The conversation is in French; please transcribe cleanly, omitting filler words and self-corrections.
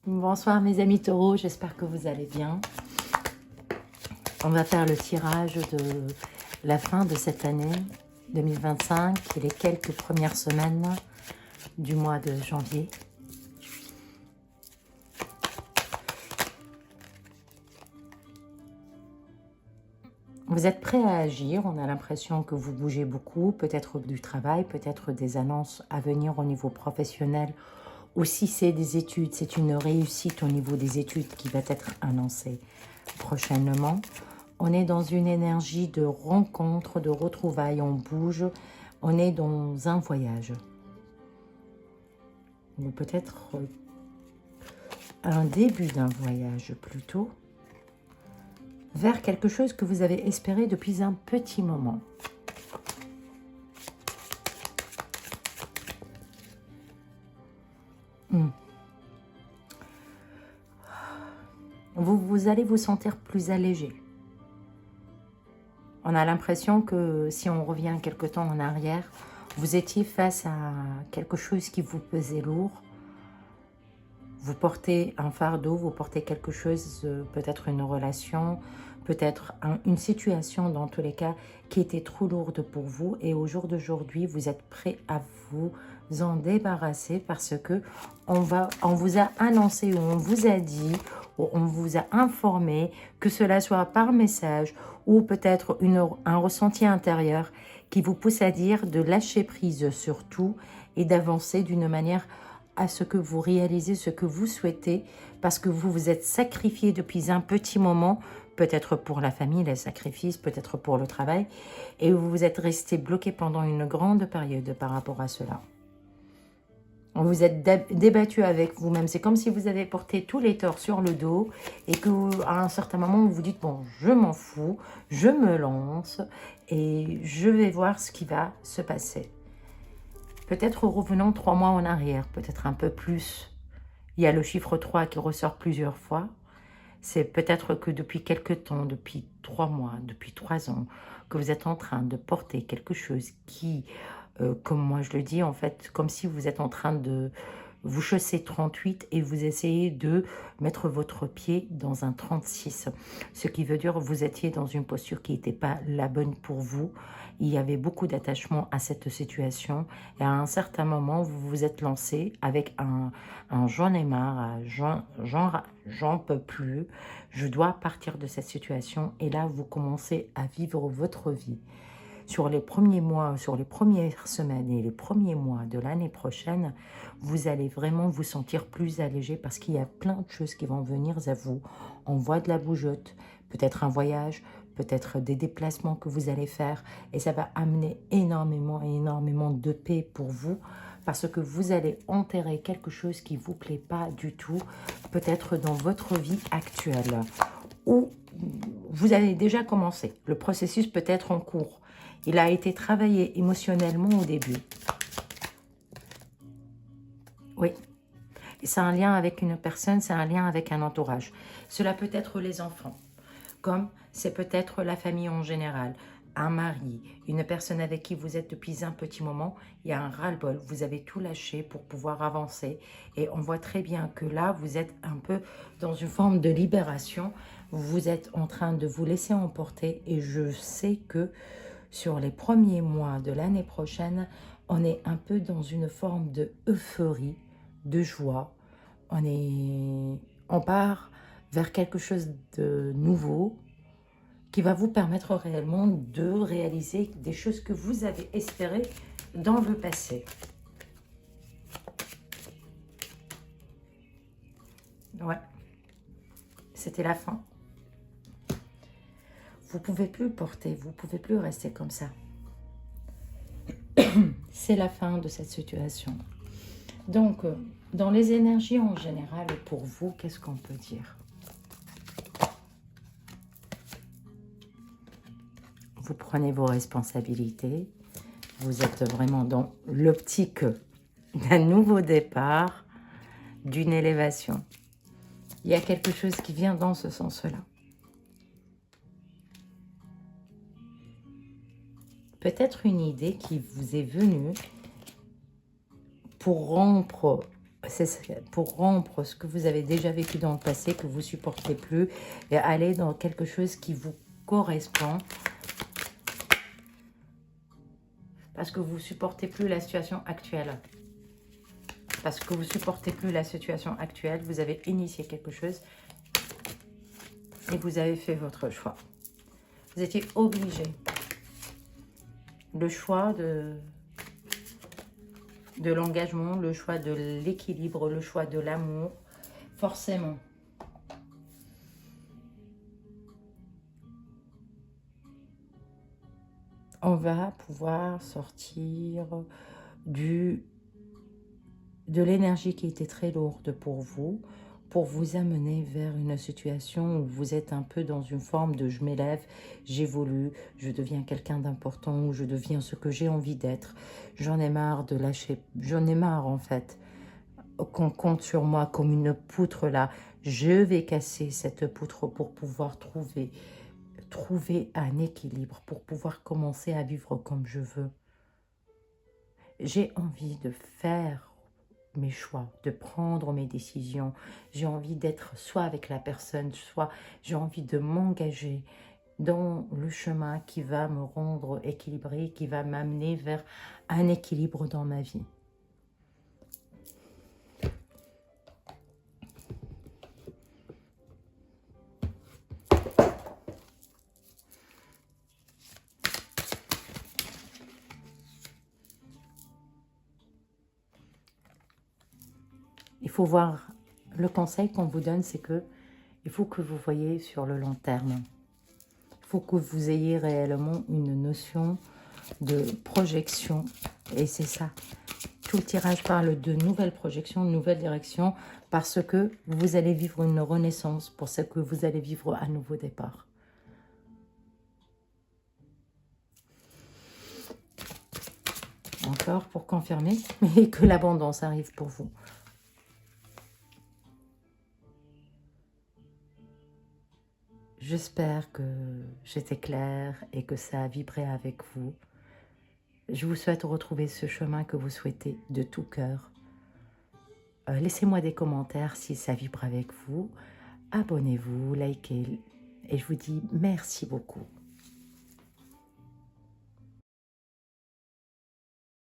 Bonsoir mes amis taureaux, j'espère que vous allez bien. On va faire le tirage de la fin de cette année 2025 et les quelques premières semaines du mois de janvier. Vous êtes prêts à agir, on a l'impression que vous bougez beaucoup, peut-être du travail, peut-être des annonces à venir au niveau professionnel, ou si c'est des études, c'est une réussite au niveau des études qui va être annoncée prochainement. On est dans une énergie de rencontre, de retrouvailles, on bouge, on est dans un voyage. Ou peut-être un début d'un voyage plutôt, vers quelque chose que vous avez espéré depuis un petit moment. Vous allez vous sentir plus allégé. On a l'impression que si on revient quelque temps en arrière, vous étiez face à quelque chose qui vous pesait lourd. Vous portez un fardeau, vous portez quelque chose, peut-être une relation, peut-être une situation dans tous les cas qui était trop lourde pour vous. Et au jour d'aujourd'hui, vous êtes prêt à vous en débarrasser parce que on vous a annoncé ou on vous a dit ou on vous a informé, que cela soit par message ou peut-être un ressenti intérieur qui vous pousse à dire de lâcher prise sur tout et d'avancer d'une manière à ce que vous réalisez ce que vous souhaitez, parce que vous vous êtes sacrifié depuis un petit moment, peut-être pour la famille, les sacrifices, peut-être pour le travail, et vous vous êtes resté bloqué pendant une grande période par rapport à cela. Vous vous êtes débattu avec vous-même. C'est comme si vous avez porté tous les torts sur le dos et qu'à un certain moment, vous vous dites, bon, je m'en fous, je me lance et je vais voir ce qui va se passer. Peut-être revenons 3 mois en arrière, peut-être un peu plus. Il y a le chiffre 3 qui ressort plusieurs fois. C'est peut-être que depuis quelque temps, depuis 3 mois, depuis 3 ans, que vous êtes en train de porter quelque chose qui, comme moi je le dis, en fait, comme si vous êtes en train de vous chausser 38 et vous essayez de mettre votre pied dans un 36. Ce qui veut dire que vous étiez dans une posture qui n'était pas la bonne pour vous. Il y avait beaucoup d'attachement à cette situation et à un certain moment, vous vous êtes lancé avec un j'en ai marre, j'en peux plus, je dois partir de cette situation. Et là, vous commencez à vivre votre vie. Sur les premiers mois, sur les premières semaines et les premiers mois de l'année prochaine, vous allez vraiment vous sentir plus allégé parce qu'il y a plein de choses qui vont venir à vous. On voit de la bougeotte, peut-être un voyage, peut-être des déplacements que vous allez faire et ça va amener énormément, énormément de paix pour vous parce que vous allez enterrer quelque chose qui ne vous plaît pas du tout, peut-être dans votre vie actuelle ou vous avez déjà commencé. Le processus peut être en cours. Il a été travaillé émotionnellement au début. Oui. C'est un lien avec une personne, c'est un lien avec un entourage. Cela peut être les enfants, comme c'est peut-être la famille en général, un mari, une personne avec qui vous êtes depuis un petit moment, il y a un ras-le-bol, vous avez tout lâché pour pouvoir avancer. Et on voit très bien que là, vous êtes un peu dans une forme de libération, vous êtes en train de vous laisser emporter et je sais que sur les premiers mois de l'année prochaine, on est un peu dans une forme de euphorie, de joie. On part vers quelque chose de nouveau qui va vous permettre réellement de réaliser des choses que vous avez espérées dans le passé. Ouais, c'était la fin. Vous ne pouvez plus porter, vous ne pouvez plus rester comme ça. C'est la fin de cette situation. Donc, dans les énergies en général, pour vous, qu'est-ce qu'on peut dire? Vous prenez vos responsabilités. Vous êtes vraiment dans l'optique d'un nouveau départ, d'une élévation. Il y a quelque chose qui vient dans ce sens-là. Peut-être une idée qui vous est venue pour rompre C'est pour rompre ce que vous avez déjà vécu dans le passé, que vous ne supportez plus, et aller dans quelque chose qui vous correspond. Parce que vous ne supportez plus la situation actuelle. Parce que vous ne supportez plus la situation actuelle, vous avez initié quelque chose et vous avez fait votre choix. Vous étiez obligé. Le choix de l'engagement, le choix de l'équilibre, le choix de l'amour, forcément. On va pouvoir sortir de l'énergie qui était très lourde pour vous amener vers une situation où vous êtes un peu dans une forme de je m'élève, j'évolue, je deviens quelqu'un d'important, ou je deviens ce que j'ai envie d'être. J'en ai marre de lâcher, j'en ai marre en fait qu'on compte sur moi comme une poutre là. Je vais casser cette poutre pour pouvoir trouver un équilibre, pour pouvoir commencer à vivre comme je veux. J'ai envie de faire mes choix, de prendre mes décisions. J'ai envie d'être soit avec la personne, soit j'ai envie de m'engager dans le chemin qui va me rendre équilibré, qui va m'amener vers un équilibre dans ma vie. Il faut voir, le conseil qu'on vous donne, c'est que il faut que vous voyez sur le long terme. Il faut que vous ayez réellement une notion de projection. Et c'est ça. Tout le tirage parle de nouvelles projections, de nouvelles directions, parce que vous allez vivre une renaissance pour ce que vous allez vivre à nouveau départ. Encore pour confirmer, et que l'abondance arrive pour vous. J'espère que j'étais claire et que ça a vibré avec vous. Je vous souhaite retrouver ce chemin que vous souhaitez de tout cœur. Laissez-moi des commentaires si ça vibre avec vous. Abonnez-vous, likez et je vous dis merci beaucoup.